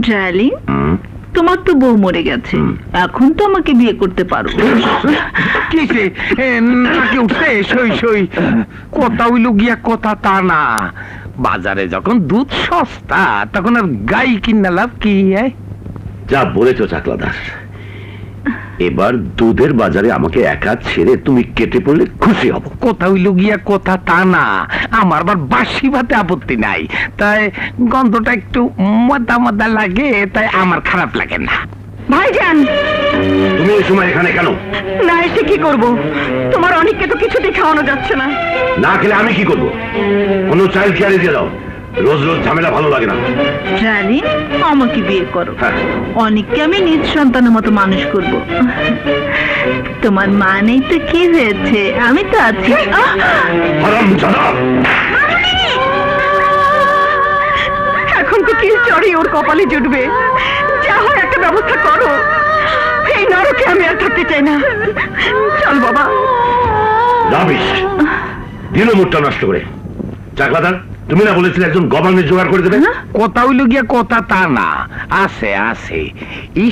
Darling, তোমার তো বউ মরে গেছে, এখন তো আমাকে বিয়ে করতে পারো। কিসে নাকি উঠছে সই সই? কথা হইল গিয়া কথা তা না। বাজারে যখন দুধ সস্তা তখন আর গাই কিনা লাভ কি? যা বলেছো চাকলা দাস, এবার দুধের বাজারে আমাকে একা ছেড়ে তুমি কেটে পড়লে খুশি হব। কথা হইল গিয়া কথা তা না। আমার আবার বাসি ভাতে আপত্তি নাই, তাই গন্ধটা একটু মদা মদা লাগে, তাই আমার খারাপ লাগে না। ভাইজান, তুমি এই সময় এখানে কেন? না এসে কি করব? তোমার অনেককে তো কিছুতেই খাওয়ানো যাচ্ছে না। না খেলে আমি কি করবো? কোনো চাইল্ড কেয়ারে দিয়ে দাও, রোজ রোজ ঝামেলা ভালো লাগে না। ডার্লিং, আমাকে বিয়ে করো, হ্যাঁ। অনেককে আমি নিজ সন্তানের মতো মানুষ করব। তোমার মা নেই তো কি হয়েছে, আমি তো আছি। হারামজাদা! এখন তো কি চড়ি ওর কপালে জুটবে। যা হয় একটা ব্যবস্থা করো, এই নরকে আমি আর থাকতে চাই না। চল বাবা। রাবিশ, দিল মুডটা নষ্ট করে। চাকলাদার, তুমি না বলেছিলে একজন গভর্নমেন্ট জোগাড় করে দেবে? কথা হইল গিয়া কথা তা না। আছে আছে,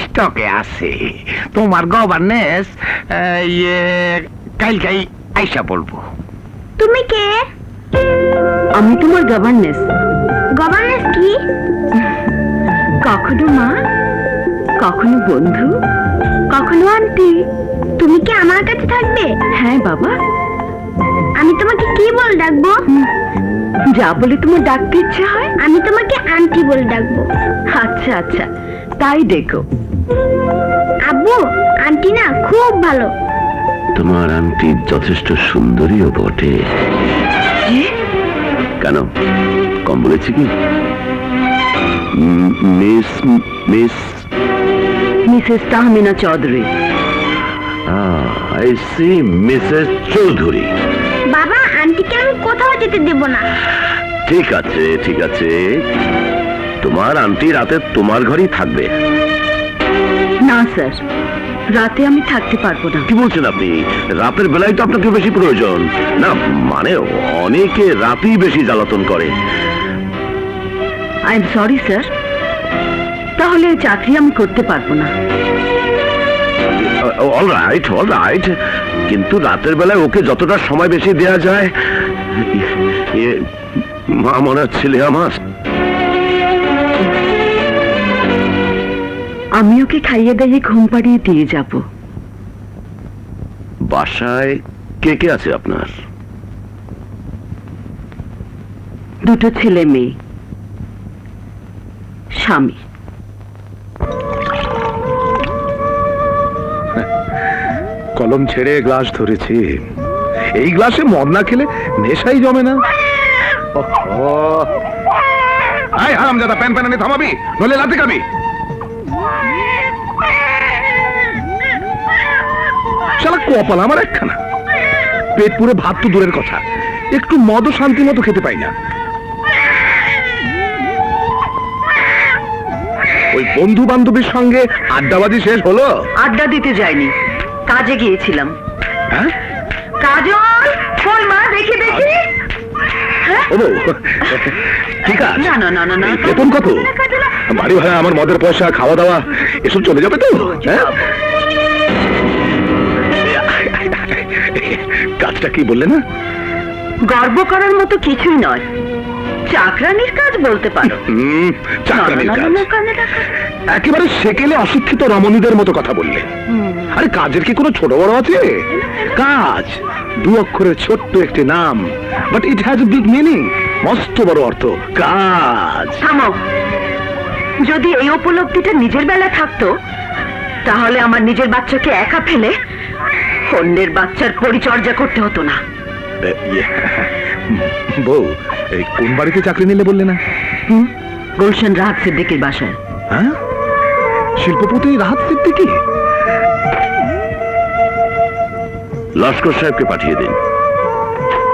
স্টকে আছে। তোমার গভর্নেন্স কালকাই আইসা বলবো। তুমি কে? আমি তোমার গভর্নেন্স। গভর্নেন্স কি? কখনো মা, কখনো বন্ধু, কখনো আন্টি। তুমি কি আমার কাছে থাকবে? হ্যাঁ বাবা। আমি তোমাকে কি বলে ডাকবো? যা বলে তোমার ডাকতে ইচ্ছে হয়। আমি তোমাকে আন্টি বলে ডাকবো। আচ্ছা আচ্ছা, তাই দেখো। আব্বু, আন্টি না খুব ভালো। তোমার আন্টি যথেষ্ট সুন্দরীও বটে। কেন, কম বলেছি কি? Miss miss Mrs Tahmina Chowdhury. I see, Mrs Chowdhury. বাবা, আন্টিকে আমি কোথাও যেতে দেব না। ঠিক আছে ঠিক আছে, তোমার আন্টি রাতে তোমার ঘরেই থাকবে। না স্যার, রাতে আমি থাকতে পারবো না। কি বলছেন আপনি? রাতের বেলায় তো আপনাকে বেশি প্রয়োজন। না মানে অনেকে রাতেই বেশি জ্বালাতন করে। আই এম সরি স্যার, তাহলে এই চাকরি আমি করতে পারবো না। অল রাইট, কিন্তু রাতের বেলায় ওকে যতটা সময় বেশি দেয়া যায়। মা মনে ছেলে আমার। আমি ওকে খাইয়ে দাইয়ে ঘুম পাড়িয়ে দিয়ে যাব। বাসায় কে কে আছে আপনার? দুটো ছেলে মেয়ে, স্বামী। কলম ছেড়ে গ্লাস ধরেছি। এই গ্লাসে মদ না খেলে নেশাই জমে না। আয় হারামজাদা, প্যান প্যানানি থামাবি, নইলে লাথি খাবি। শালা কপাল আমার একখানা। পেট পুরে ভাত তো দূরের কথা, একটু মদও শান্তি মতো খেতে পাই না। ওই বন্ধু বান্ধবীর সঙ্গে আড্ডাবাজি শেষ হলো? আড্ডা দিতে যাইনি, কাজে গিয়েছিলাম। হ্যাঁ, কাজল, কই মা, দেখি দেখি। ও বউ, ঠিক আছে। না না না না না, বেতন কত? বাড়ি ভাড়া, আমার মদের পয়সা, খাওয়া দাওয়া এসব চলে যাবে তো? হ্যাঁ, কাজটা কি বললে না? গর্ব করার মতো কিছুই নয়, চাকরানির কাজ বলতে পারো। চাকরানির কাজ। একেবারে সেকেলে অশিক্ষিত রমণীদের মতো কথা বললে। আরে কাজের কি কোনো ছোট বড় আছে? কাজ দু অক্ষরের ছোট্ট একটি নাম, but it has a big meaning. মস্ত বড় অর্থ কাজ। থামো, যদি এই উপলব্ধিটা নিজের বেলায় থাকতো, তাহলে আমার নিজের বাচ্চাকে একা ফেলে অন্যের বাচ্চার পরিচর্যা করতে হতো না। বউ, এই কোন বাড়িতে চাকরি নিলে বললে না? গুলশান রাহাত সিদ্দিকীর বাসায়। হ্যাঁ, শিল্পপতি রাহাত সিদ্দিকী। লস্কর সাহেবকে পাঠিয়ে দিন।